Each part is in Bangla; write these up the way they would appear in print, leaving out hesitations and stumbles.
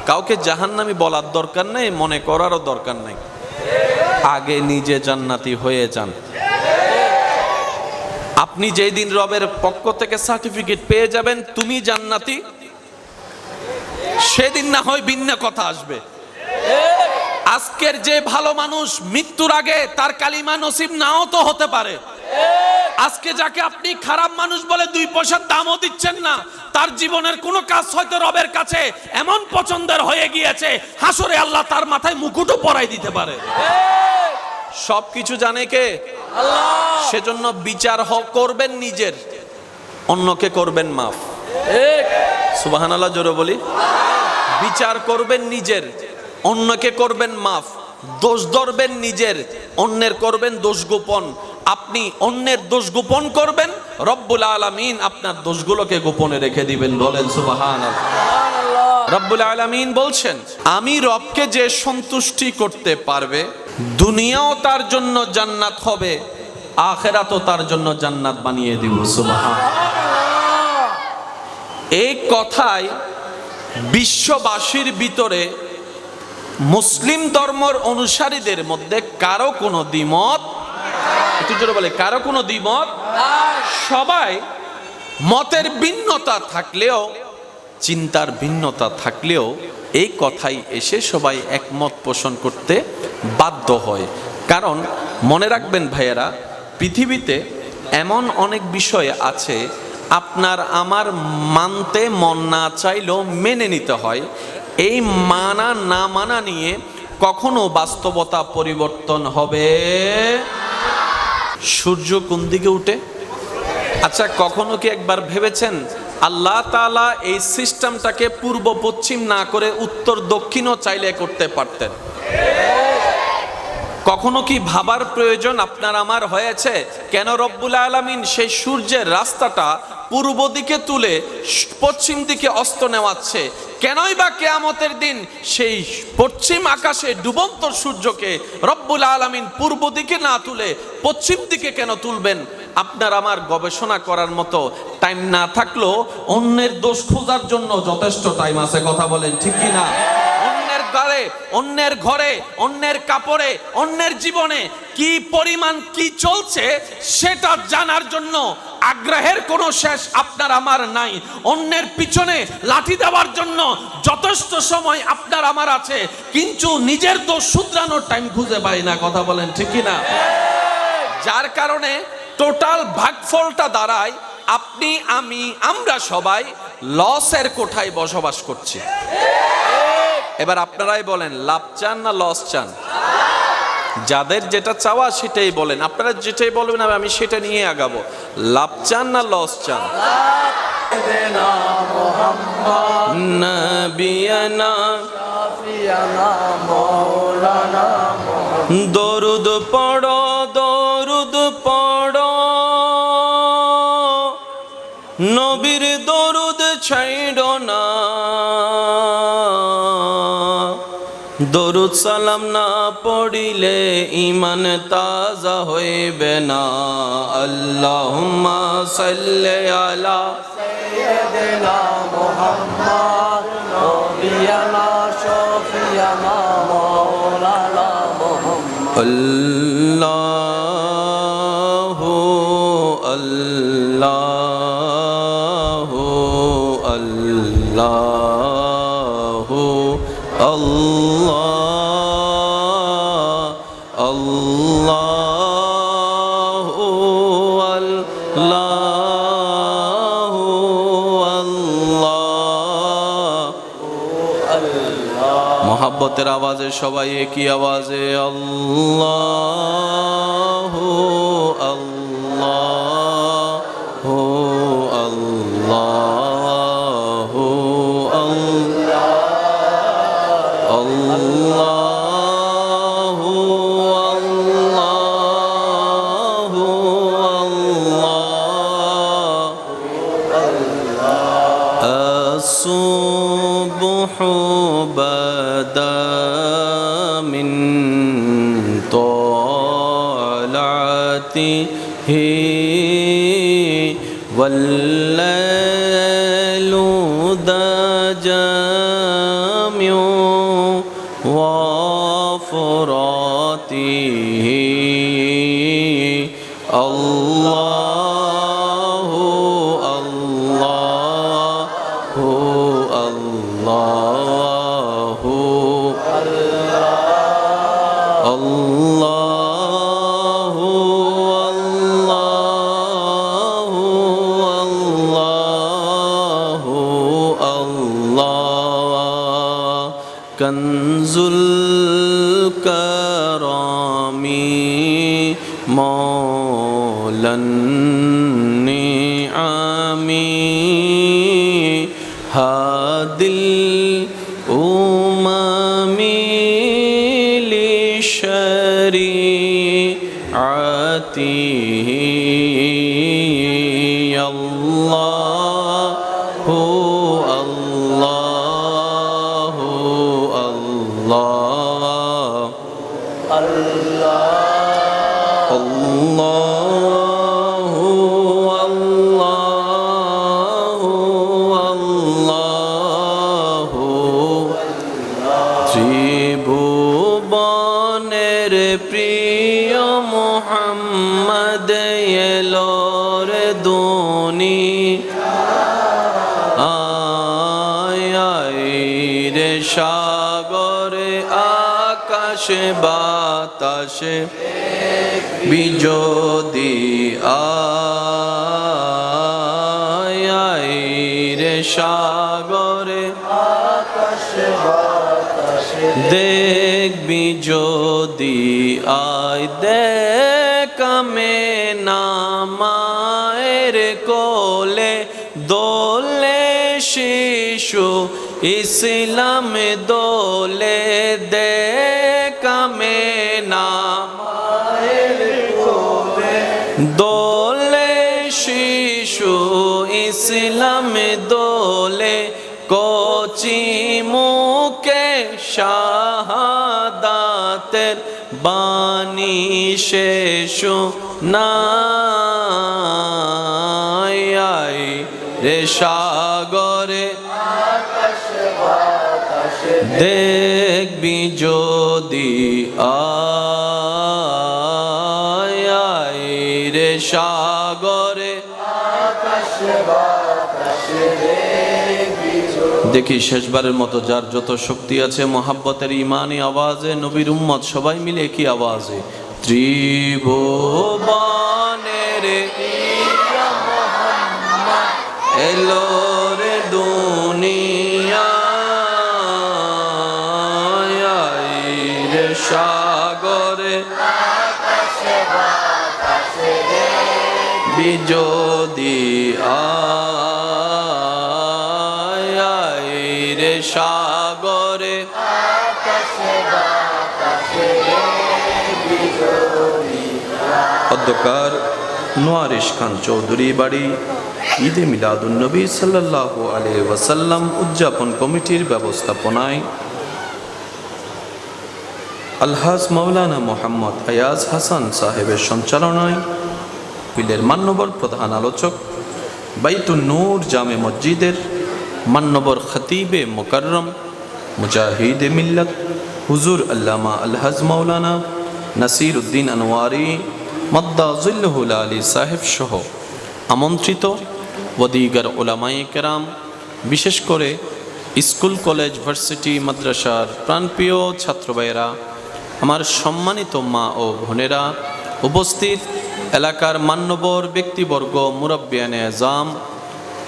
কাউকে জাহান্নামী বলার দরকার নেই, মনে করারও দরকার নেই। আগে নিজে জান্নাতি হয়ে যান। আপনি যেই দিন রবের পক্ষ থেকে সার্টিফিকেট পেয়ে যাবেন তুমি জান্নাতি, সেদিন না হয় ভিন্ন কথা আসবে। আজকের যে ভালো মানুষ মৃত্যুর আগে তার কালিমা নসিব নাও তো হতে পারে। আজকে যাকে আপনি খারাপ মানুষ বলে 2 পয়সার দামও দিচ্ছেন না, তার জীবনের কোনো কাজ হয়তো রবের কাছে এমন পছন্দের হয়ে গিয়েছে, হাসরে আল্লাহ তার মাথায় মুকুটও পরাই দিতে পারে। সবকিছু জানে কে? আল্লাহ। সেজন্য বিচার করবেন নিজের, অন্যকে করবেন মাফ। সুবহানাল্লাহ জোরে বলি। বিচার করবেন নিজের, অন্যকে করবেন মাফ। দোষ ধরবেন নিজের, অন্যের করবেন দোষ গোপন। আপনি অন্যের দোষ গোপন করবেন, রব্বুল আলামিন আপনার দোষগুলোকে গোপনে রেখে দিবেন। বলেন সুবহানাল্লাহ। রব্বুল আলামিন বলছেন, আমি রবকে যে সন্তুষ্টি করতে পারবে, দুনিয়াও তার জন্য জান্নাত হবে, আখিরাতও তার জন্য জান্নাত বানিয়ে দিব। সুবহানাল্লাহ। এই কথায় বিশ্ববাসীর ভিতরে মুসলিম ধর্মের অনুসারীদের মধ্যে কারো কোনো দ্বিমত, একটু জোরে বলে, কারো কোনো দ্বিমত। সবাই মতের ভিন্নতা থাকলেও, চিন্তার ভিন্নতা থাকলেও এই কথাই এসে সবাই একমত পোষণ করতে বাধ্য হয়। কারণ মনে রাখবেন ভাইয়েরা, পৃথিবীতে এমন অনেক বিষয় আছে আপনার আমার মানতে মন না চাইলেও মেনে নিতে হয়। এই মানা না মানা নিয়ে কখনো বাস্তবতা পরিবর্তন হবে। সূর্য কোন দিকে উঠে? আচ্ছা, কখনো কি একবার ভেবেছেন আল্লাহ তাআলা এই সিস্টেমটাকে পূর্ব পশ্চিম না করে উত্তর দক্ষিণও চাইলে করতে পারতেন? কখনো কি ভাবার প্রয়োজন আপনার আমার হয়েছে কেন রব্বুল আলামিন সেই সূর্যের রাস্তাটা পূর্ব দিকে তুলে পশ্চিম দিকে অস্ত নেওয়াচ্ছে? কেনই বা কিয়ামতের দিন সেই পশ্চিম আকাশে ডুবন্ত সূর্যকে রব্বুল আলামিন পূর্ব দিকে না তুলে পশ্চিম দিকে কেন তুলবেন? আপনার আমার গবেষণা করার মতো টাইম না থাকলেও অন্যের দোষ খোঁজার জন্য যথেষ্ট টাইম আছে। কথা বলেন ঠিক কি না? অন্যের ঘরে, অন্যের কাপড়ে, অন্যের জীবনে কি পরিমাণ কি চলছে সেটা জানার জন্য আগ্রহের কোনো শেষ আপনার আমার নাই। অন্যের পিছনে লাঠি দেওয়ার জন্য যথেষ্ট সময় আপনার আমার আছে, কিন্তু নিজের দোষ শুধরানোর টাইম খুঁজে পাই না। কথা বলেন ঠিক কি না? যার কারণে টোটাল ভাগফলটা দাঁড়ায় আপনি আমি আমরা সবাই লসের কোঠায় বসবাস করছি। এবার আপনারাই বলেন, লাভ চান না লস চান? যাদের যেটা চাওয়া সেটাই বলেন, আপনারা যেটাই বলবেন আমি সেটা নিয়ে আগাবো। লাভ চান না লস চান? নবিয়ানা দরুদ পড়ো, দরুদ পড়ো, নবীর দরুদ ছাইড়ো না। দরুদ সালাম না পড়িলে ইমান তাজা হইবে না। আল্লাহুম্মা সাল্লি আলা সাইয়্যিদিনা মুহাম্মদ নবিয়ানা শাফিয়ানা মাওলানা মুহাম্মদ। আল্লাহু আল্লাহু আল্লাহু আল্লাহ আল্লাহু আল্লাহু আল্লাহ। মোহাব্বতের আওয়াজে সবাই একই আওয়াজে আল্লাহু আল্লাহু আল্লাহু আল্লাহু আল্লাহু আল্লাহ। আসুবহু বাদা মিন তালাতিহি ওয়াল্লাইলু দাজামিউ وفراته الله الله الله الله الله الله الله كنز الكرام مولى النعم هادي الأمم لشريعته الله الله الله الله الله ত্রিভুবনের প্রিয় মুহাম্মদ এলোর দুনি রে সাগরে আকাশে বাতাসে বিজোদি রে সাগরে আকাশে বাতাসে দেখবি যদি আয় দেখামে নামায়ের কোলে দোলে শিশু ইসলাম দোলে দেখামে নামায়ের কোলে দোলে শিশু ইসলাম দোলে কচি মুখে শাহাদাতের বাণী শেষ নাই রে সাগরে দেখবি যদি আয় রে সাগরে দেখি শেষবারের মতো যার যত শক্তি আছে মোহাব্বতের ইমানি আওয়াজে নবীর উম্মত সবাই মিলে কি আওয়াজে ত্রিভুবনের এলো রে দুনিয়া রে সাগরে বিজোদি রে সাগরে অধ্যকার নোয়ারিশ খান চৌধুরী বাড়ি ঈদে মিলাদুন্নবী সাল্লাল্লাহু আলাইহি ওয়াসাল্লাম উদযাপন কমিটির ব্যবস্থাপনায় আলহাজ মাওলানা মোহাম্মদ আয়াজ হাসান সাহেবের সঞ্চালনায় পিলের মান্যবর প্রধান আলোচক বাইতুন নূর জামে মসজিদের মান্যবর খতিবে মুকাররম মুজাহিদে মিল্লত হুজুর আল্লামা আলহাজ মাওলানা নাসির উদ্দিন আনোয়ারি মদ্দা জিল্লুহুল আলী সাহেব সহ আমন্ত্রিত ওদিগার ওলামায়ে কেরাম, বিশেষ করে স্কুল কলেজ ভার্সিটি মাদ্রাসার প্রাণপ্রিয় ছাত্র ভাইয়েরা, আমার সম্মানিত মা ও বোনেরা, উপস্থিত এলাকার মান্যবর ব্যক্তিবর্গ, মুরব্বিয়ানে আযাম,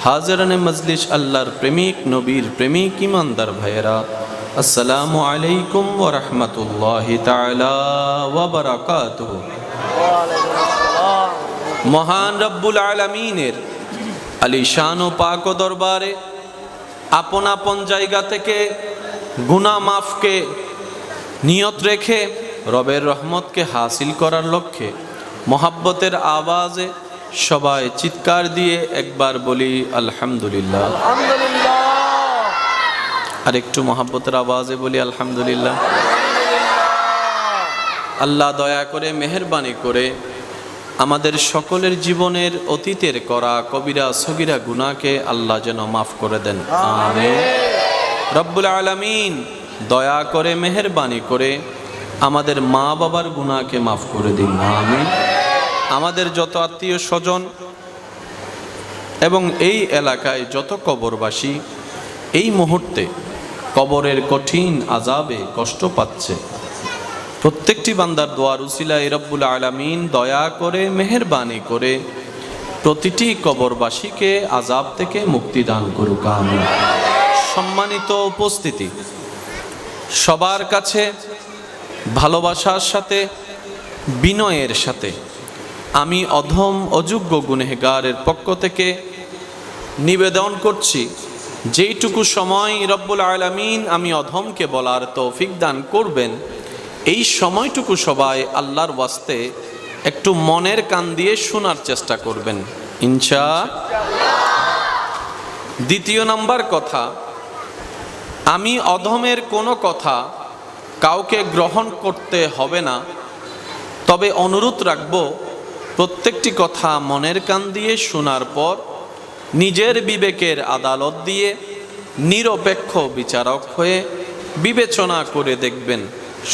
হাজিরানে মজলিস, আল্লাহর প্রেমিক, নবীর প্রেমিক, ইমানদার ভাইয়েরা, আসসালামু আলাইকুম ওয়া রাহমাতুল্লাহি তাআলা ওয়া বারাকাতুহু। মহান রব্বুল আলামিনের আলিশান ও পাক ও দরবারে আপন আপন জায়গা থেকে গুনাহ মাফকে নিয়ত রেখে রবের রহমতকে হাসিল করার লক্ষ্যে মোহাব্বতের আওয়াজে সবাই চিৎকার দিয়ে একবার বলি আলহামদুলিল্লাহ। আর একটু মোহাব্বতের আওয়াজে বলি আলহামদুলিল্লাহ। আল্লাহ দয়া করে মেহেরবানি করে আমাদের সকলের জীবনের অতীতের করা কবিরা সগীরা গুনাহকে আল্লাহ যেন মাফ করে দেন, আমিন। রব্বুল আলামিন দয়া করে মেহেরবানি করে আমাদের মা বাবার গুনাহকে মাফ করে দিন, আমিন। আমাদের যত আত্মীয় স্বজন এবং এই এলাকায় যত কবরবাসী এই মুহূর্তে কবরের কঠিন আযাবে কষ্ট পাচ্ছে, প্রত্যেকটি বান্দার দোয়ার উসিলায় রব্বুল আলামিন দয়া করে মেহেরবানি করে প্রতিটি কবরবাসীকে আযাব থেকে মুক্তি দান করুক, আমিন। সম্মানিত উপস্থিতি, সবার কাছে ভালোবাসার সাথে বিনয়ের সাথে আমি অধম অযোগ্য গুনেহগারের পক্ষ থেকে নিবেদন করছি, যেইটুকু সময় রব্বুল আলামিন আমি অধমকে বলার তৌফিক দান করবেন, এই সময়টুকু সবাই আল্লাহর ওয়াস্তে একটু মনের কান দিয়ে শোনার চেষ্টা করবেন, দ্বিতীয় নাম্বার কথা, আমি অধমের কোনো কথা কাউকে গ্রহণ করতে হবে না, তবে অনুরোধ রাখব প্রত্যেকটি কথা মনের কান দিয়ে শোনার পর নিজের বিবেকের আদালত দিয়ে নিরপেক্ষ বিচারক হয়ে বিবেচনা করে দেখবেন।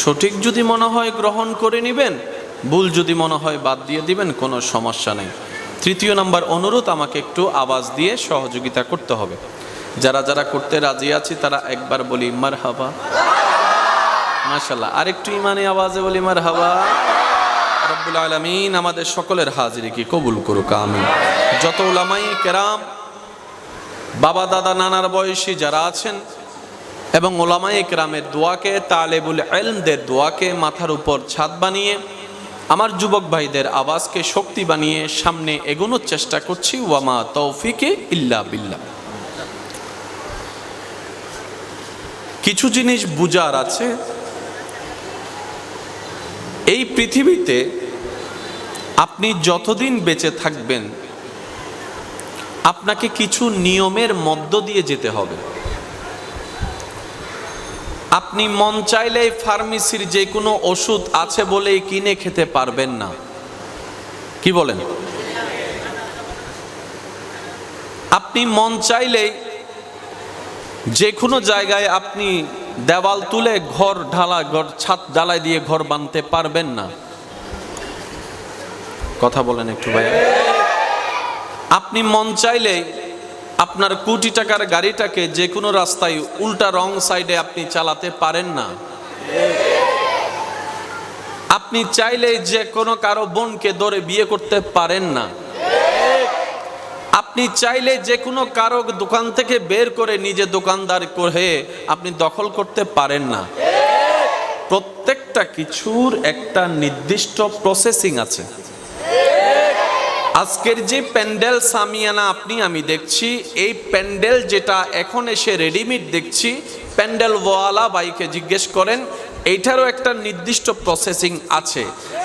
সঠিক যদি মনে হয় গ্রহণ করে নেবেন, ভুল যদি মনে হয় বাদ দিয়ে দিবেন, কোনো সমস্যা নেই। তৃতীয় নাম্বার অনুরোধ, আমাকে একটু আওয়াজ দিয়ে সহযোগিতা করতে হবে। যারা যারা করতে রাজি আছি তারা একবার বলি মারহাবা, মাশাআল্লাহ। আরেকটু ইমানি আওয়াজে বলি মারহাবা। রব্বুল আলামিন আমাদের সকলের হাজিরিকে কবুল করুক, আমিন। যত উলামায়ে কেরাম, বাবা দাদা নানার বয়সী যারা আছেন এবং উলামায়ে কেরামের দোয়াকে, তালেবুল ইলমদের দোয়াকে মাথার উপর ছাদ বানিয়ে আমার যুবক ভাইদের আওয়াজকে শক্তি বানিয়ে সামনে এগোনোর চেষ্টা করছি। ওয়ামা তৌফিকে ইল্লা বিল্লাহ। কিছু জিনিস বুঝার আছে, এই পৃথিবীতে আপনি যতদিন বেঁচে থাকবেন আপনাকে কিছু নিয়মের মধ্য দিয়ে যেতে হবে। আপনি মন চাইলে ফার্মেসির যে কোনো ওষুধ আছে বলেই কিনে খেতে পারবেন না, কি বলেন? আপনি মন চাইলেই যে কোনো জায়গায় আপনি দেওয়াল তুলে ঘর ছাদ ঢালাই দিয়ে ঘর বানাতে পারবেন না, কথা বলেন একটু ভাই। আপনি মন চাইলে আপনার কোটি টাকার গাড়িটাকে যে কোনো রাস্তায় উল্টা রং সাইডে আপনি চালাতে পারেন না। আপনি চাইলে যে কোনো কারো বোনকে ধরে বিয়ে করতে পারেন না। আপনি চাইলে যে কোনো কারো দোকান থেকে বের করে নিজে দোকানদার করে আপনি দখল করতে পারেন না। প্রত্যেকটা কিছুর একটা নির্দিষ্ট প্রসেসিং আছে। আজকের যে প্যান্ডেল সামিয়ানা আমি দেখছি, এই প্যান্ডেল যেটা এখন এসে রেডিমেড দেখছি, প্যান্ডেল ওয়ালা বাইকে জিজ্ঞেস করেন, এইটারও একটা নির্দিষ্ট প্রসেসিং আছে।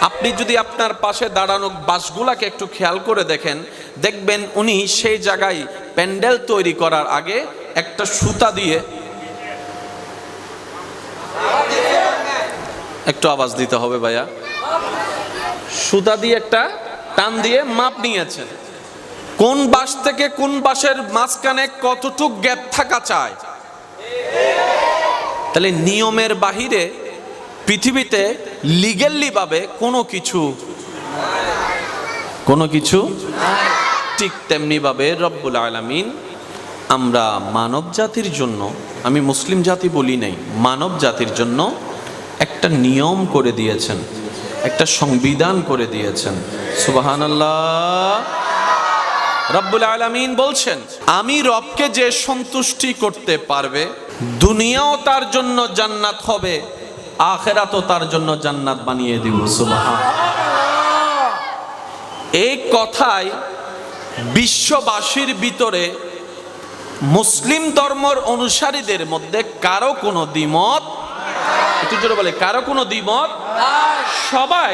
আপনি যদি আপনার পাশে দাঁড়ানো বাসগুলাকে একটু খেয়াল করে দেখেন, দেখবেন উনি সেই জায়গায় প্যান্ডেল তৈরি করার আগে একটা সুতা দিয়ে, একটু আওয়াজ দিতে হবে ভাইয়া, সুতা দিয়ে একটা টান দিয়ে মাপ নিয়েছেন কোন বাস থেকে কোন বাসের মাঝখানে কতটুক গ্যাপ থাকা চায়। তাহলে নিয়মের বাহিরে পৃথিবীতে লিগ্যালি ভাবে কোনো কিছু ঠিক তেমনি ভাবে রব্বুল আলামিন আমরা মানব জাতির জন্য, আমি মুসলিম জাতি বলি নাই, মানব জাতির জন্য একটা নিয়ম করে দিয়েছেন, একটা সংবিধান করে দিয়েছেন। সুবহানাল্লাহ। রব্বুল আলামিন বলছেন, আমি রবকে যে সন্তুষ্টি করতে পারবে দুনিয়াও তার জন্য জান্নাত হবে, আখিরাতও তার জন্য জান্নাত বানিয়ে দিব। সুবহানাল্লাহ। এই কথাই বিশ্ববাসীর ভিতরে মুসলিম ধর্মের অনুসারীদের মধ্যে কারো কোনো দ্বিমত, একটু জোরে বলে, কারো কোনো দ্বিমত, সবাই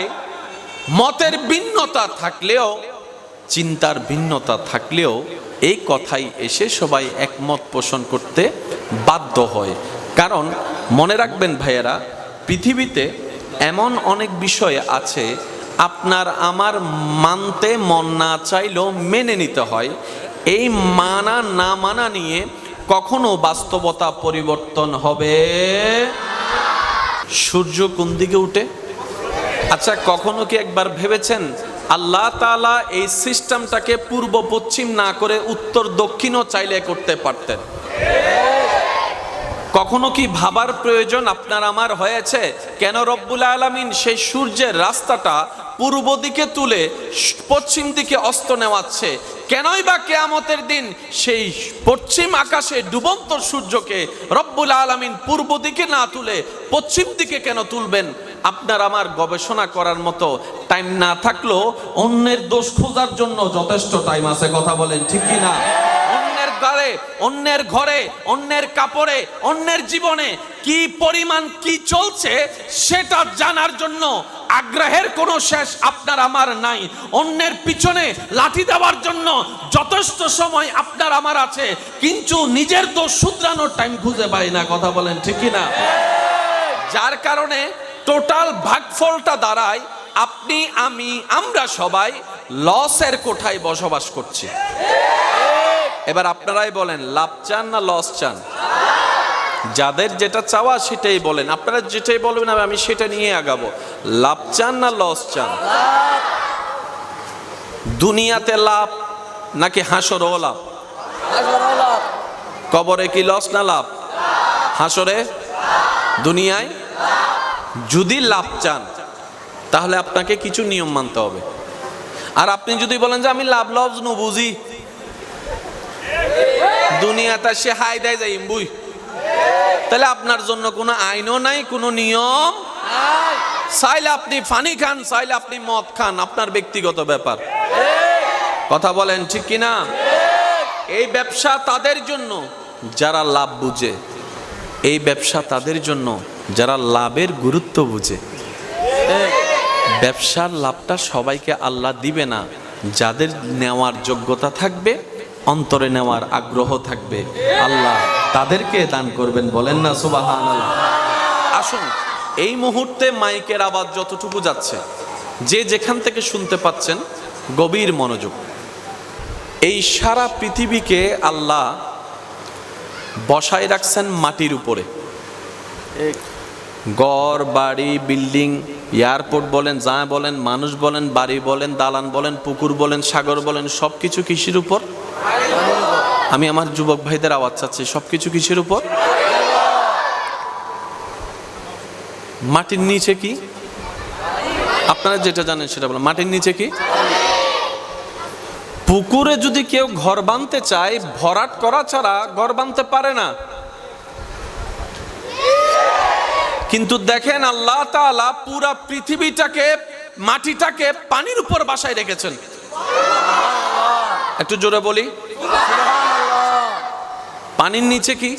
মতের ভিন্নতা থাকলেও, চিন্তার ভিন্নতা থাকলেও এই কথাই এসে সবাই একমত পোষণ করতে বাধ্য হয়। কারণ মনে রাখবেন ভাইয়েরা, পৃথিবীতে এমন অনেক বিষয় আছে আপনার আমার মানতে মন না চাইলেও মেনে নিতে হয়। এই মানা না মানা নিয়ে কখনো বাস্তবতা পরিবর্তন হবে। সূর্য কোন দিকে উঠে? আচ্ছা, কখনো কি একবার ভেবেছেন আল্লাহ তাআলা এই সিস্টেমটাকে পূর্ব পশ্চিম না করে উত্তর দক্ষিণও চাইলে করতে পারতেন? কখনো কি ভাবার প্রয়োজন আপনার আমার হয়েছে কেন রব্বুল আলামিন সেই সূর্যের রাস্তাটা পূর্ব দিকে তুলে পশ্চিম দিকে অস্ত নেওয়াচ্ছে? কেনই বা কিয়ামতের দিন সেই পশ্চিম আকাশে ডুবন্ত সূর্যকে রব্বুল আলামিন পূর্ব দিকে না তুলে পশ্চিম দিকে কেন তুলবেন? আপনার আমার গবেষণা করার মতো টাইম না থাকলেও অন্যের দোষ খোঁজার জন্য যথেষ্ট টাইম আছে। কথা বলেন ঠিক কি না? অন্যের ঘরে, অন্যের কাপড়ে, অন্যের জীবনে কি পরিমাণ কি চলছে সেটা জানার জন্য আগ্রহের কোনো শেষ আপনার আমার নাই। অন্যের পিছনে লাঠি দেওয়ার জন্য যথেষ্ট সময় আপনার আমার আছে, কিন্তু নিজের দোষ শুধরানোর টাইম খুঁজে পাই না। কথা বলেন ঠিক কি না? যার কারণে টোটাল ভাগফলটা দাঁড়ায় আপনি, আমি, আমরা সবাই লসের কোঠায় বসবাস করছি। এবার আপনারাই বলেন, লাভ চান না লস চান? যাদের যেটা চাওয়া সেটাই বলেন, আপনারা যেটাই বলবেন আমি সেটা নিয়ে আগাবো। লাভ চান না লস চান? দুনিয়াতে লাভ নাকি হাসরেও লাভ? কবরে কি লস না লাভ? হাসরে, দুনিয়ায়। যদি লাভ চান তাহলে আপনাকে কিছু নিয়ম মানতে হবে। আর আপনি যদি বলেন যে আমি লাভ লস নু বুঝি, দুনিয়াতে সে হাই দেয় যাই বুই, তাহলে আপনার জন্য কোনো আইনও নাই, কোনো নিয়ম। চাইলে আপনি পানি খান, চাইলে আপনি মদ খান, আপনার ব্যক্তিগত ব্যাপার। কথা বলেন ঠিক কিনা? এই ব্যবসা তাদের জন্য যারা লাভ বুঝে, এই ব্যবসা তাদের জন্য যারা লাভের গুরুত্ব বুঝে। ব্যবসার লাভটা সবাইকে আল্লাহ দিবে না, যাদের নেওয়ার যোগ্যতা থাকবে, অন্তরে নেওয়ার আগ্রহ থাকবে, আল্লাহ তাদেরকে দান করবেন। বলেন না সুবহানাল্লাহ। আসুন, এই মুহূর্তে মাইকের আওয়াজ যতটুকু যাচ্ছে, যে যেখান থেকে শুনতে পাচ্ছেন গভীর মনোযোগ। এই সারা পৃথিবীকে আল্লাহ বসায় রাখছেন মাটির উপরে। ঘর বাড়ি বিল্ডিং এয়ারপোর্ট বলেন, যা বলেন, মানুষ বলেন, বাড়ি বলেন, দালান বলেন, পুকুর বলেন, সাগর বলেন, সবকিছু কিসের উপর? আমি আমার যুবক ভাইদের আওয়াজ চাচ্ছি, সবকিছু কিসের উপর? মাটির নিচে কি? আপনারা যেটা জানেন সেটা বলেন। মাটির নিচে কি? পুকুরে যদি কেউ ঘর বাঁধতে চায়, ভরাট করা ছাড়া ঘর বাঁধতে পারে না। কিন্তু দেখেন আল্লাহ তাআলা পুরা পৃথিবীটাকে, মাটিটাকে পানির উপর বাসায় রেখেছেন। একটু জোরে বলি, পানির নিচে কি?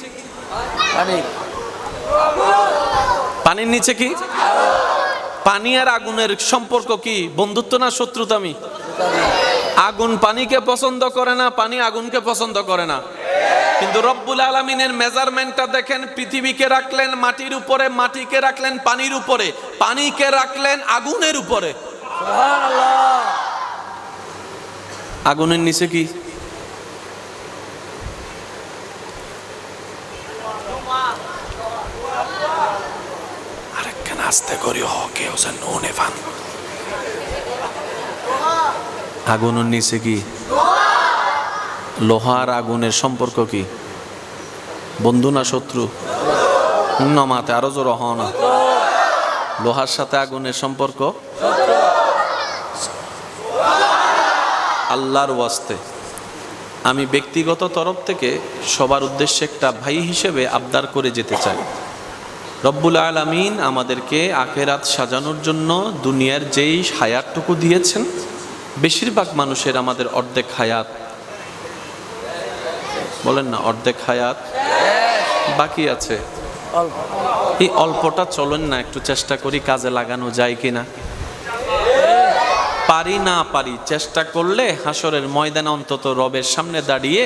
পানির নিচে কি? পানি আর আগুনের সম্পর্ক কি? বন্ধুত্ব না শত্রুতামি? আগুন পানিকে পছন্দ করে না, পানি আগুনকে পছন্দ করে না। কিন্তু রব্বুল আলামিনের মেজারমেন্টটা দেখেন, পৃথিবীকে রাখলেন মাটির উপরে, মাটিকে রাখলেন পানির উপরে, পানিকে রাখলেন আগুনের উপরে। আগুনের নিচে কি? আরেকখান আস্তে করি কেউ যেন নে পান। আগুনের নিচে কি? লোহার আগুনের সম্পর্ক কি? বন্ধু না শত্রু? নমাতে আরো জোর হ না। লোহার সাথে আগুনের সম্পর্ক? আল্লাহর ওয়াস্তে আমি ব্যক্তিগত তরফ থেকে সবার উদ্দেশ্যে একটা ভাই হিসেবে আবদার করে যেতে চাই, রব্বুল আলামিন আমাদেরকে আখিরাত সাজানোর জন্য দুনিয়ার যেই হায়াতটুকু দিয়েছেন, বেশিরভাগ মানুষের আমাদের অর্ধেক হায়াত, বলেন না অর্ধেক হায়াত বাকি আছে। এই অল্পটা চলেন না একটু চেষ্টা করি কাজে লাগানো যায় কিনা। পারি না পারি, চেষ্টা করলে হাসরের ময়দানে অন্তত রবের সামনে দাঁড়িয়ে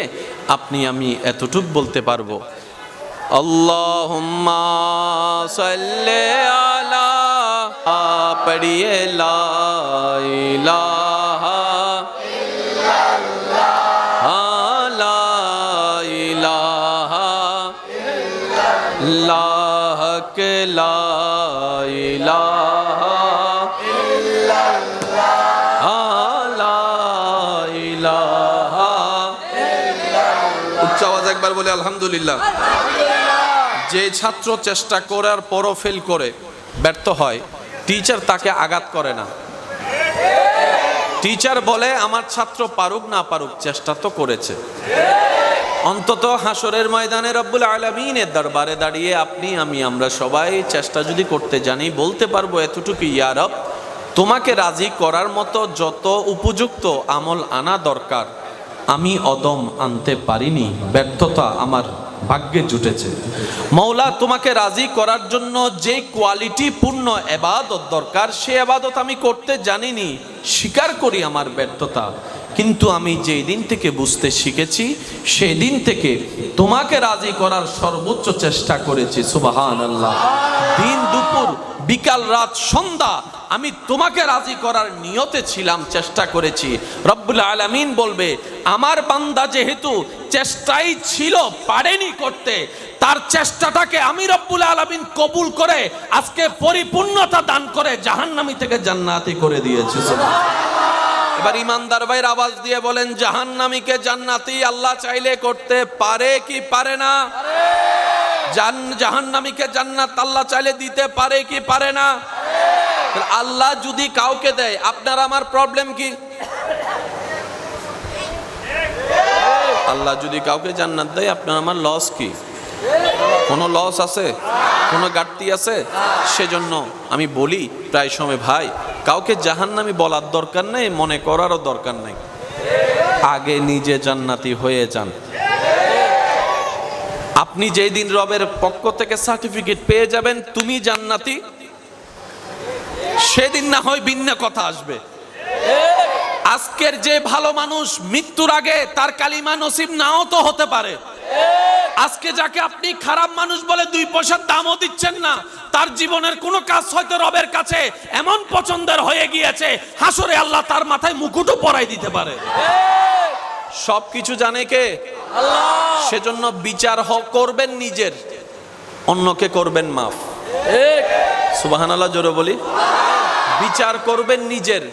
আপনি আমি এতটুক বলতে পারবো, আল্লাহুম্মা সাল্লি আলা, পড়িয়ে লা ইলাহা ইল্লাল্লাহ, লা ইলাহা লা ইলাহা লা ইলাহা। উচ্চ আওয়াজ একবার বলে আলহামদুলিল্লাহ। যে ছাত্র চেষ্টা করার পরও ফেল করে ব্যর্থ হয়, টিচার তাকে আঘাত করে না। টিচার বলে আমার ছাত্র পারুক না পারুক চেষ্টা তো করেছে। অন্তত হাসরের ময়দানে রব্বুল আলামিনের দরবারে দাঁড়িয়ে আপনি আমরা সবাই চেষ্টা যদি করতে জানি, বলতে পারবো এতটুকু, ইয়া রব তোমাকে রাজি করার মতো যত উপযুক্ত আমল আনা দরকার আমি অদম আনতে পারিনি, ব্যর্থতা আমার ভাগ্যে জুটেছে। মৌলা তোমাকে রাজি করার জন্য যে কোয়ালিটি পূর্ণ ইবাদত দরকার সে ইবাদত আমি করতে জানিনি, স্বীকার করি আমার ব্যর্থতা। কিন্তু আমি যেই দিন থেকে বুঝতে শিখেছি সেই দিন থেকে তোমাকে রাজি করার সর্বোচ্চ চেষ্টা করেছি। সুবহানাল্লাহ। দিন দুপুর বিকাল রাত সন্ধ্যা আমি তোমাকে রাজি করার নিয়তে ছিলাম, চেষ্টা করেছি। রব্বুল আলামিন বলবে আমার বান্দা যেহেতু চেষ্টাই ছিল পারেনি করতে, তার চেষ্টাটাকে আমি রব্বুল আলামিন কবুল করে আজকে পরিপূর্ণতা দান করে জাহান্নামী থেকে জান্নাতি করে দিয়েছে। এবার ইমানদার ভাইয়ের আওয়াজ দিয়ে বলেন, জাহান্নামীকে জান্নাতি আল্লাহ চাইলে করতে পারে কি পারে না? জাহান্নামীকে জান্নাত আল্লাহ চাইলে দিতে পারে কি পারে না? আল্লাহ যদি কাউকে দেয় আপনার আমার প্রবলেম কি? আল্লাহ যদি কাউকে জান্নাত দেয় আপনার আমার লস কি? কোনো লস আছে? কোনো ঘাটতি আছে? সেজন্য আমি বলি প্রায় সময়, ভাই কাউকে জাহান্নামী বলার দরকার নেই, মনে করারও দরকার নেই, আগে নিজে জান্নাতি হয়ে যান। আপনি যেই দিন রবের পক্ষ থেকে সার্টিফিকেট পেয়ে যাবেন তুমি জান্নাতি, সেদিন না হয় ভিন্ন কথা আসবে। আজকের যে ভালো মানুষ মৃত্যুর আগে তার কালিমা নসিব নাও তো হতে পারে। আজকে যাকে আপনি খারাপ মানুষ বলে 2 পয়সার দামও দিচ্ছেন না, তার জীবনের কোনো কাজ হয়তো রবের কাছে এমন পছন্দের হয়ে গিয়েছে হাসরে আল্লাহ তার মাথায় মুকুটও পরাই দিতে পারে। সবকিছু জানে কে? আল্লাহ। সেজন্য বিচার করবেন নিজের, অন্যকে করবেন মাফ। সুবহানাল্লাহ জোরে বলি। বিচার করবেন নিজের,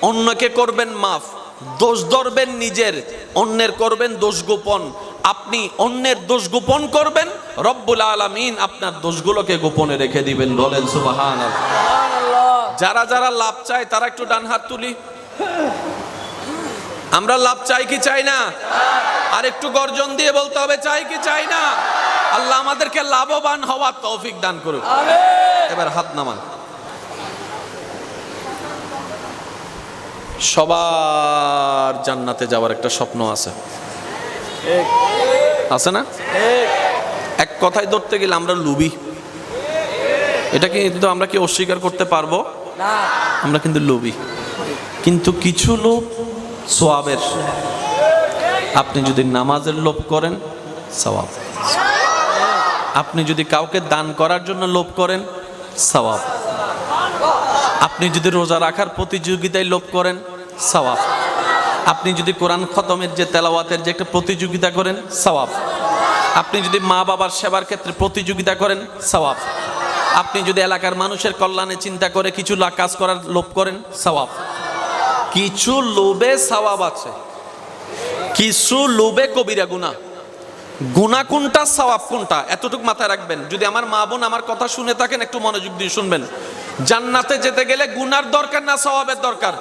অন্যকে করবেন মাফ। দোষ ধরবেন নিজের, অন্যের করবেন দোষ গোপন। আপনি অন্যের দোষ গোপন করবেন, রব্বুল আলামিন আপনার দোষগুলোকে গোপনে রেখে দিবেন। বলেন সুবহানাল্লাহ। যারা যারা লাভ চায় তারা একটু ডান হাত তুলি। আমরা লাভ চাই কি চাই না? আর একটু গর্জন দিয়ে বলতে হবে চাই কি চাই না? আল্লাহ আমাদেরকে লাভবান হওয়ার তৌফিক দান করুন। এবার হাত নামান। সবার জান্নাতে যাওয়ার একটা স্বপ্ন আছে, আছে না? এক কথায় ধরতে গেলে আমরা লুবি। এটা কিন্তু আমরা কি অস্বীকার করতে পারবো না? আমরা কিন্তু লুবি। কিন্তু কিছু লোভ সওয়াবের, আপনি যদি নামাজের লোভ করেন সওয়াব, আপনি যদি কাউকে দান করার জন্য লোভ করেন সওয়াব, আপনি যদি রোজা রাখার প্রতিযোগিতায় লোভ করেন সওয়াব, আপনি যদি কোরআন খতমের যে তেলাওয়াতের যে একটা প্রতিযোগিতা করেন সওয়াব, আপনি যদি মা বাবার সেবার ক্ষেত্রে প্রতিযোগিতা করেন সওয়াব, আপনি যদি এলাকার মানুষের কল্যাণে চিন্তা করে কিছু কাজ করার লোভ করেন সওয়াব। কিছু লোভে সওয়াব আছে, কিছু লোভে কবিরা গুনাহ। গুনাহ কোনটা, সওয়াব কোনটা, এতটুকু মাথায় রাখবেন। যদি আমার মা বোন আমার কথা শুনে থাকেন একটু মনোযোগ দিয়ে শুনবেন। জান্নাতে যেতে গেলে গুনার দরকার না সওয়াবের দরকার?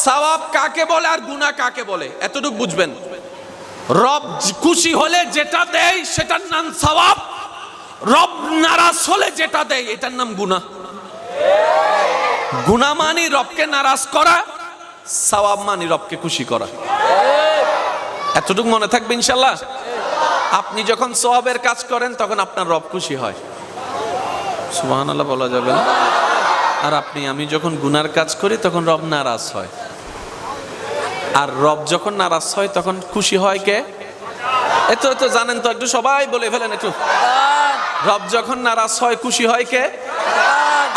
সওয়াব কাকে বলে আর গুনাহ কাকে বলে এতটুকু বুঝবেন। রব খুশি হলে যেটা দেয় সেটার নাম সওয়াব, রব নারাজ হলে যেটা দেয় এটার নাম গুনাহ। গুনাহ মানে রবকে নারাজ করা, সওয়াব মানে রবকে খুশি করা। এতটুকু মনে থাকবে ইনশাআল্লাহ। আপনি যখন সওয়াবের কাজ করেন তখন আপনার রব খুশি হয়, সুবহানাল্লাহ বলা যাবে না? আর আমি যখন গুনার কাজ করি তখন রব নারাজ হয়। আর রব যখন নারাজ হয় তখন খুশি হয় কে? এত জানেন তো, একটু সবাই বলে ফেলেন একটু। রব যখন নারাজ হয় খুশি হয় কে?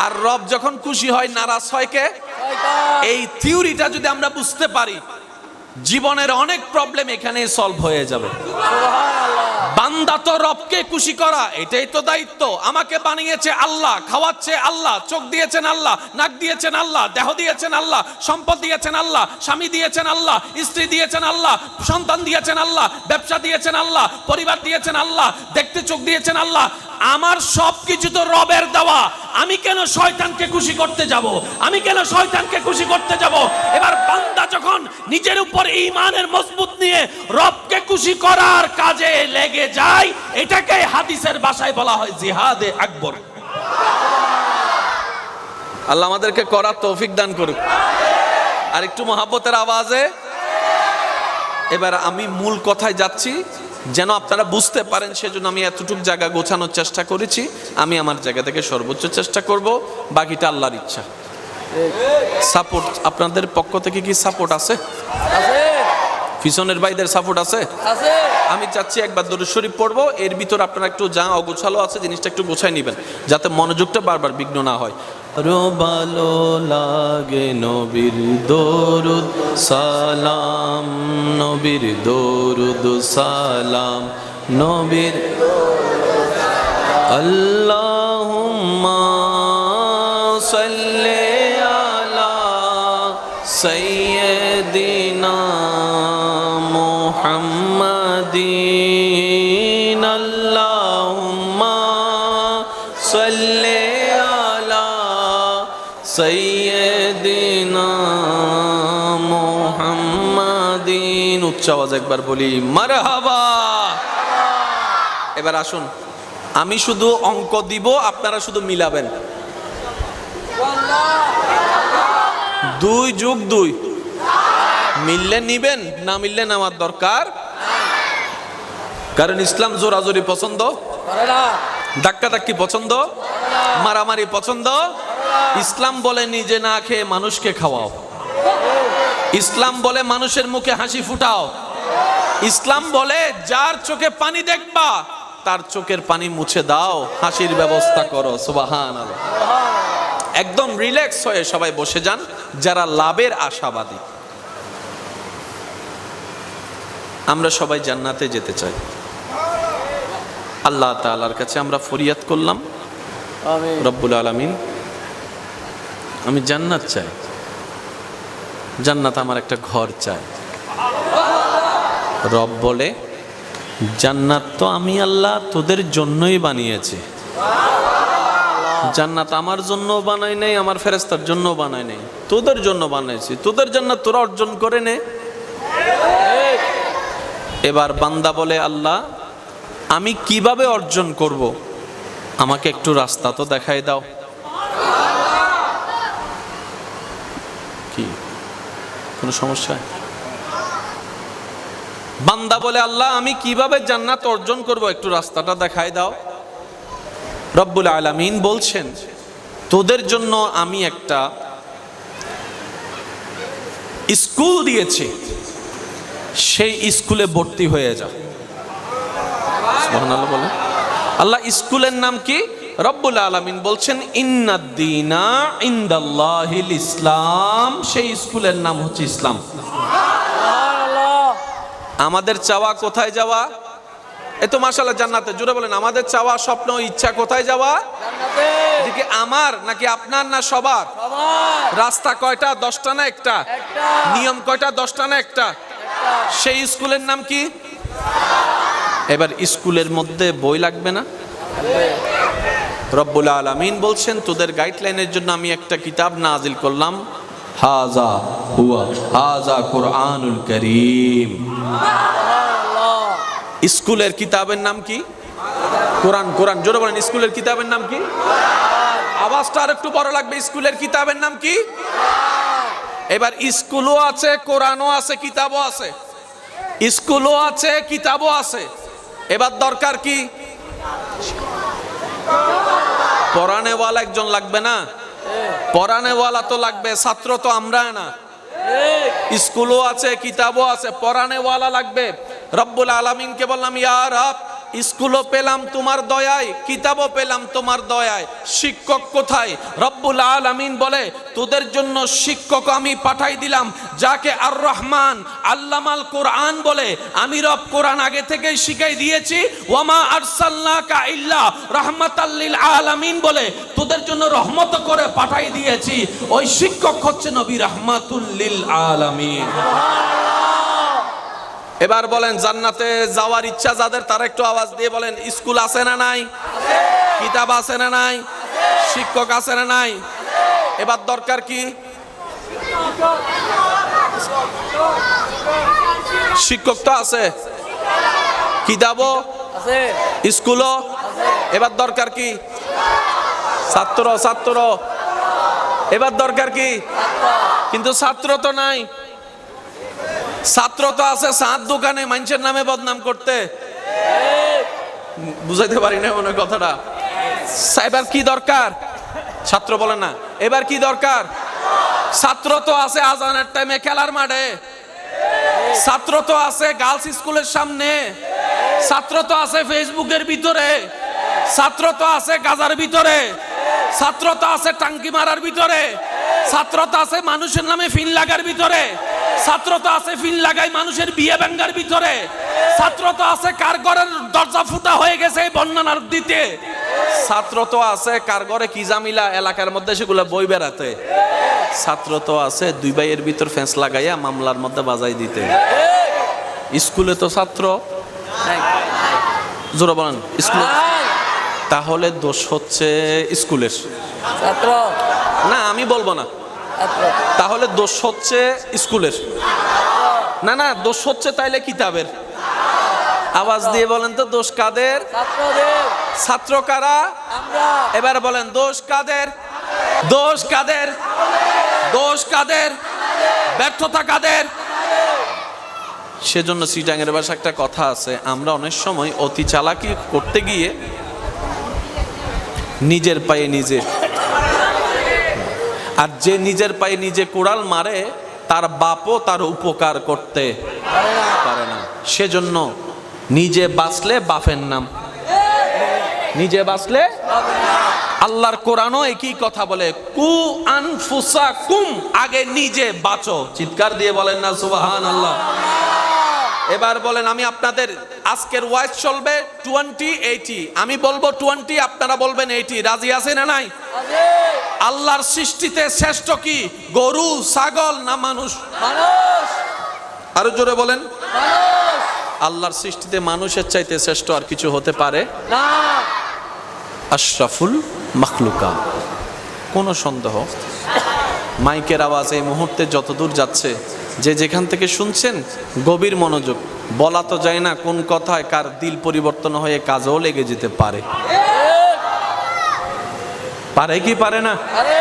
আর রব যখন খুশি হয় নারাজ হয় কে? এই থিওরিটা যদি আমরা বুঝতে পারি জীবনের অনেক প্রবলেম এখানে সলভ হয়ে যাবে। বান্দা তো রবকে খুশি করা, এটাই তো দায়িত্ব। আমাকে বানিয়েছে আল্লাহ, খাওয়াচ্ছে আল্লাহ, চোখ দিয়েছেন আল্লাহ, নাক দিয়েছেন আল্লাহ, দেহ দিয়েছেন আল্লাহ, সম্পদ দিয়েছেন আল্লাহ, স্বামী দিয়েছেন আল্লাহ, স্ত্রী দিয়েছেন আল্লাহ, সন্তান দিয়েছেন আল্লাহ, ব্যবসা দিয়েছেন আল্লাহ, পরিবার দিয়েছেন আল্লাহ, দেখতে চোখ দিয়েছেন আল্লাহ। আমার সবকিছু তো রবের দেওয়া। আমি কেন শয়তানকে খুশি করতে যাব? আমি কেন শয়তানকে খুশি করতে যাব? এবার বান্দা যখন নিজের উপর ঈমানের মজবুত নিয়ে রবকে খুশি করার কাজে লেগে যায়, এটাকে হাদিসের ভাষায় বলা হয় জিহাদে আকবর। আল্লাহ আমাদেরকে করার তৌফিক দান করুক। আর একটু মহাব্বতের আওয়াজে এবার আমি মূল কথায় যাচ্ছি, যেন আপনারা বুঝতে পারেন, সেজন্য আমি এতটুক জায়গা গোছানোর চেষ্টা করেছি। আমি আমার জায়গা থেকে সর্বোচ্চ চেষ্টা করব, বাকিটা আল্লাহর ইচ্ছা। সাপোর্ট আপনাদের পক্ষ থেকে কি সাপোর্ট আছে? পিছনের ভাইদের সাপোর্ট আছে? আমি চাচ্ছি একবার দরুদ শরীফ পড়বো, এর ভিতর আপনারা একটু যা অগোছালো আছে জিনিসটা একটু গোছায় নেবেন, যাতে মনোযোগটা বারবার বিঘ্ন না হয়। ভালো লাগে নবীর দরুদ সালাম, নবীর দরুদ সালাম, নবীর আল্লাহুম্মা সাল্লি আলা সাইয়্যিদিনা মুহাম্মাদিন, আল্লাহুম্মা সাল্লি আলা সাইয়্যিদিনা মুহাম্মাদিন। উচ্চ আওয়াজে একবার বলি মারহাবা। এবার আসুন, আমি শুধু অঙ্ক দিব, আপনারা শুধু মিলাবেন। 2 যোগ 2 মিললে নিবেন, না মিললে নেওয়ার দরকার। কারণ ইসলাম জোরাজোরি পছন্দ করে না, ধাক্কাধাক্কি পছন্দ, মারামারি পছন্দ। ইসলাম বলে নিজে না খেয়ে মানুষকে খাওয়াও। ইসলাম বলে মানুষের মুখে হাসি ফুটাও। ইসলাম বলে যার চোখে পানি দেখবা তার চোখের পানি মুছে দাও, হাসির ব্যবস্থা করো। সুবহানাল্লাহ। একদম রিল্যাক্স হয়ে সবাই বসে যান যারা লাভের আশাবাদী। আমরা সবাই জান্নাতে যেতে চাই। আল্লাহ তাআলার কাছে আমরা ফরিয়াদ করলাম, আমিন রব্বুল আলামিন, আমি জান্নাত চাই, জান্নাত আমার একটা ঘর চাই। রব বলে, জান্নাত তো আমি আল্লাহ তোদের জন্যই বানিয়েছি। জান্নাত আমার জন্য বানাই নাই, আমার ফেরেশতার জন্য বানাই নাই, তোদের জন্য বানাইছি। তোদের জান্নাত তোরা অর্জন করে নে। এবার বান্দা বলে, আল্লাহ আমি কিভাবে অর্জন করব? আমাকে একটু রাস্তা তো দেখাই দাও। কি কোনো সমস্যা? বান্দা বলে, আল্লাহ আমি কিভাবে জান্নাত অর্জন করব, একটু রাস্তাটা দেখাই দাও। রব্বুল আলামিন বলছেন, তোদের জন্য আমি একটা স্কুল দিয়েছি, সেই স্কুলে ভর্তি হয়ে যা। সুবহানাল্লাহ বলে। আল্লাহ স্কুলের নাম কি? রব্বুল আলামিন বলছেন, ইন্নাদ-দীনা ইনদাল্লাহিল ইসলাম। সেই স্কুলের নাম হচ্ছে ইসলাম। আমাদের চাওয়া কোথায় যাওয়া? এ তো মাশাআল্লাহ জান্নাতে। জোরে বলেন, আমাদের চাওয়া স্বপ্ন ইচ্ছা কোথায় যাওয়া? জান্নাতে। এদিকে আমার নাকি আপনার না সবার? সবার। রাস্তা কয়টা? 10টা না একটা? একটা। নিয়ম কয়টা? 10টা না একটা? একটা। সেই স্কুলের নাম কি? এবার স্কুলের মধ্যে বই লাগবে না? রব্বুল আলামিন বলছেন, তোদের গাইডলাইনের জন্য আমি একটা কিতাব নাজিল করলাম, হাযা হুয়া হাযা কুরআনুল কারীম। স্কুলের কিতাবের নাম কি? কোরআন। কোরআন। জোরে বলেন, স্কুলের কিতাবের নাম কি? আওয়াজটা আর একটু বড় লাগবে। স্কুলের কিতাবের নাম কি? এবার স্কুলও আছে, কোরআনও আছে, কিতাবও আছে। স্কুলও আছে, কিতাবও আছে। এবার দরকার কি? পড়ানেওয়ালা একজন লাগবে না? পড়ানেওয়ালা তো লাগবে, ছাত্র তো আমরা না। স্কুলও আছে, কিতাবও আছে, পড়ানেওয়ালা লাগবে। রব্বুল আলামিনকে বললাম, ইয়া রব স্কুলও পেলাম তোমার দয়ায়, কিতাবও পেলাম তোমার দয়ায়, শিক্ষক কোথায়? রব্বুল আলামিন বলে তোদের জন্য শিক্ষক আমি পাঠাই দিলাম, যাকে আর রহমান আল্লামাল কোরআন বলে। আমি রব কোরআন আগে থেকেই শিখাই দিয়েছি, ওয়ামা আরসালনাকা ইল্লা রাহমাতাল লিল আলামিন বলে তোদের জন্য রহমত করে পাঠাই দিয়েছি। ওই শিক্ষক হচ্ছে নবী রাহমাতুল লিল আলামিন। এবার বলেন জান্নাতে যাওয়ার ইচ্ছা যাদের, তারা একটু আওয়াজ দিয়ে বলেন স্কুল আছে না নাই? কিতাব আছে না নাই? শিক্ষক আছে না নাই? এবার দরকার কি? শিক্ষক তো আছে, কিতাবও আছে, স্কুলও। এবার দরকার কি? ছাত্র। ছাত্র এবার দরকার কি? কিন্তু ছাত্র তো নাই। ছাত্র তো আছে সাত দোকানে মানুষের নামে বদনাম করতে। বুঝাইতে পারি না মনে কথাটা। এবার কি দরকার? ছাত্র বলে না, এবার কি দরকার? ছাত্র তো আছে আজানের টাইমে খেলার মাঠে, ছাত্র তো আছে গার্লস স্কুলের সামনে, ছাত্র তো আছে ফেসবুকের ভিতরে, ছাত্র তো আছে গাজার ভিতরে, ছাত্র তো আছে টাঙ্কি মারার ভিতরে, ছাত্র তো আছে মানুষের নামে ফিন লাগার ভিতরে, ছাত্র তো আছে ফিন লাগাই মানুষের বিয়ে ভাঙ্গার ভিতরে, ছাত্র তো আছে কার ঘরের দরজা ফুটা হয়ে গেছে বন্যার দিতে, ছাত্র তো আছে কার ঘরে কি জামিলা এলাকার মধ্যে সেগুলো বই বেড়াতে, ছাত্র তো আছে দুই ভাইয়ের ভিতর ফেন্স লাগাইয়া মামলার মধ্যে বাজাই দিতে। স্কুলে তো ছাত্র জোরে বলেন স্কুলে। তাহলে দোষ হচ্ছে স্কুলের ছাত্র না, আমি বলবো না। তাহলে দোষ হচ্ছে স্কুলের না, না দোষ হচ্ছে তাইলে কিতাবের। আওয়াজ দিয়ে বলেন তো দোষ কাদের? ছাত্রদের। ছাত্র কারা? আমরা। এবার বলেন দোষ কাদের? দোষ কাদের? দোষ কাদের? ব্যর্থতা কাদের? সেজন্য সিটাঙের ভাষা একটা কথা আছে, আমরা অনেক সময় অতি চালাকি করতে গিয়ে নিজের পায়ে নিজে, আর যে নিজের পায়ে নিজে কোড়াল মারে তার বাপও তার উপকার করতে পারে না। সেজন্য নিজে বাঁচলে বাপের নাম, নিজে বাঁচলে। আল্লাহর কোরআনও একই কথা বলে, কু আনফুসাকুম, আগে নিজে বাঁচো। চিৎকার দিয়ে বলেন না সুবহানাল্লাহ। এবার বলেন আমি আপনাদের আজকের ওয়াইজ চলবে 20-80, আমি বলবো 20, আপনারা বলবেন 80। রাজি আছেন না নাই? আল্লাহর সৃষ্টিতে শ্রেষ্ঠ কি, গরু ছাগল না মানুষ? মানুষ। আরো জোরে বলেন। মানুষ। আল্লাহর সৃষ্টিতে মানুষের চাইতে শ্রেষ্ঠ আর কিছু হতে পারে না। আশরাফুল মাখলুকা, কোনো সন্দেহ। মাইকের আওয়াজ এই মুহূর্তে যতদূর যাচ্ছে, যে যেখান থেকে শুনছেন গভীর মনোযোগ। বলা তো যায় না কোন কথায় কার দিল পরিবর্তন হয়ে কাজেও লেগে যেতে পারে। পারে কি পারে না? আরে